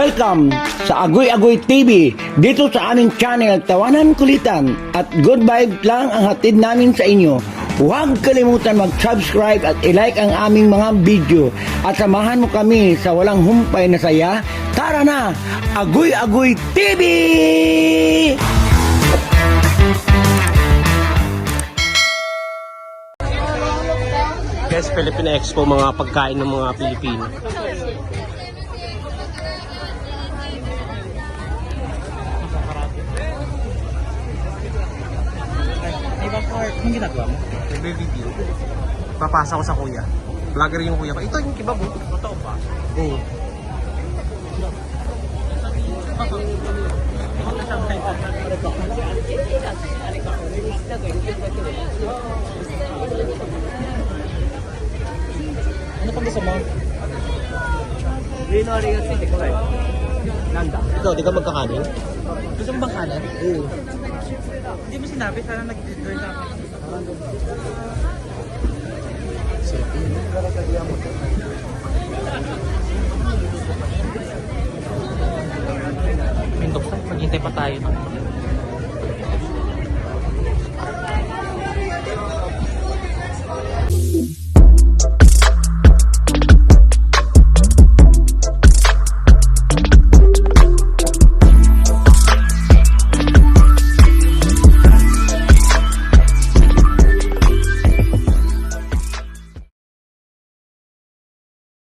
Welcome sa Agoy Agoy TV, dito sa aming channel Tawanan Kulitan at good vibes lang ang hatid namin sa inyo. Huwag kalimutan mag-subscribe at i-like ang aming mga video at samahan mo kami sa walang humpay na saya. Tara na, Agoy Agoy TV! Guys, Philippine Expo, mga pagkain ng mga Pilipino. Anong ginagawa mo? Nagbe-video. Papasa ko sa kuya. Vlogger yung kuya ko. Ito yung kebab. Totoo ba? Oo. Ano pang gusto mo? Ikaw, di ka magkakanin? Gusto mo bang kanan? Oo. Hindi mo sinabi, sana nag-join ka ako. Pindok sa, maghintay pa tayo.